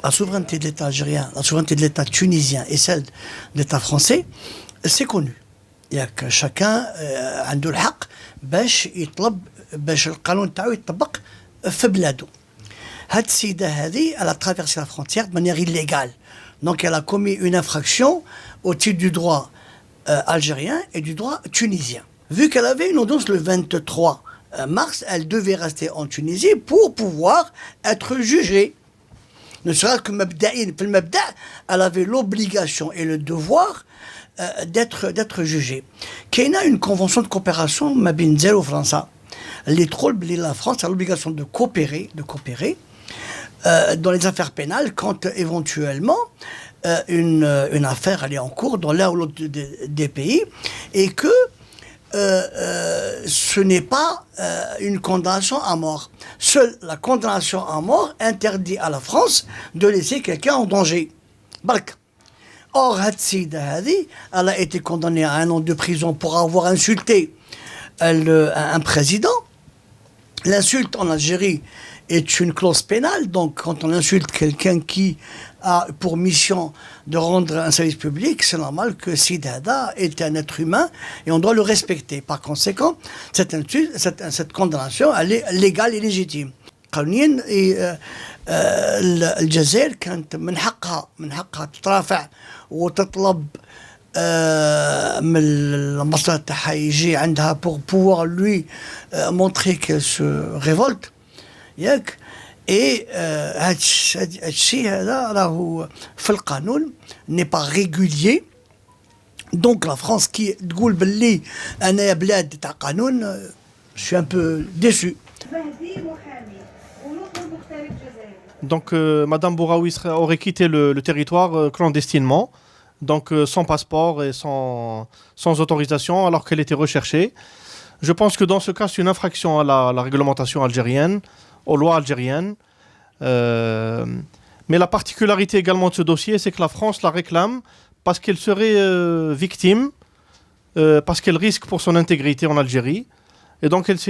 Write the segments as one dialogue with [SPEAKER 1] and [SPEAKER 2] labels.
[SPEAKER 1] la souveraineté de l'État algérien, la souveraineté de l'État tunisien et celle de l'État français, c'est connu. Il y a que chacun عنده الحق باش يطلب باش القانون تاعو يطبق في بلاده. هاد السيدة هذه elle a traversé la frontière de manière illégale. Donc elle a commis une infraction au titre du droit algérien et du droit tunisien. Vu qu'elle avait une audience le 23 mars, elle devait rester en Tunisie pour pouvoir être jugée. Ne serait-ce que elle avait l'obligation et le devoir d'être jugée. Il y a une convention de coopération au France. La France a l'obligation de coopérer dans les affaires pénales quand éventuellement une affaire elle est en cours dans l'un ou l'autre des pays et que ce n'est pas une condamnation à mort. Seule la condamnation à mort interdit à la France de laisser quelqu'un en danger. Or, elle a été condamnée à 1 an de prison pour avoir insulté un président. L'insulte en Algérie est une clause pénale, donc quand on insulte quelqu'un qui a pour mission de rendre un service public, c'est normal que Sidada est un être humain et on doit le respecter. Par conséquent, cette condamnation, elle est légale et légitime. قانونيا الجزائر كانت من حقها تترافع وتطلب من المصلحة تاعها يجي عندها pour pouvoir lui montrer qu'elle se révolte ياك et هادشي هذا راهو في القانون n'est pas régulier. Donc la France qui تقول باللي أنا بلاد تاع قانون je suis un peu déçu.
[SPEAKER 2] Donc Madame Bouraoui aurait quitté le territoire clandestinement, donc sans passeport et sans autorisation, alors qu'elle était recherchée. Je pense que dans ce cas, c'est une infraction à la réglementation algérienne, aux lois algériennes. Mais la particularité également de ce dossier, c'est que la France la réclame parce qu'elle serait victime, parce qu'elle risque pour son intégrité en Algérie. Et donc elle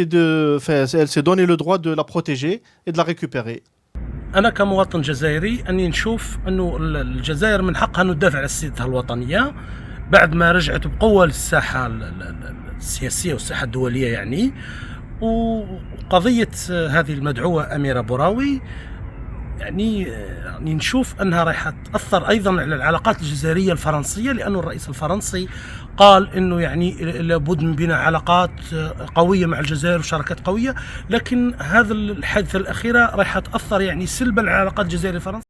[SPEAKER 2] s'est donné le droit de la protéger et de la récupérer.
[SPEAKER 3] أنا كمواطن جزائري أني نشوف أنه الجزائر من حقها أن تدافع على سيادتها الوطنية بعد ما رجعت بقوة للساحة السياسية والساحة الدولية يعني. وقضية هذه المدعوة أميرة بوراوي يعني نشوف أنها راح تأثر أيضا على العلاقات الجزائرية الفرنسية، لأنه الرئيس الفرنسي قال أنه يعني لابد من بناء علاقات قوية مع الجزائر وشراكات قوية، لكن هذا الحادثة الأخيرة راح تأثر يعني سلبا على العلاقات الجزائرية الفرنسية.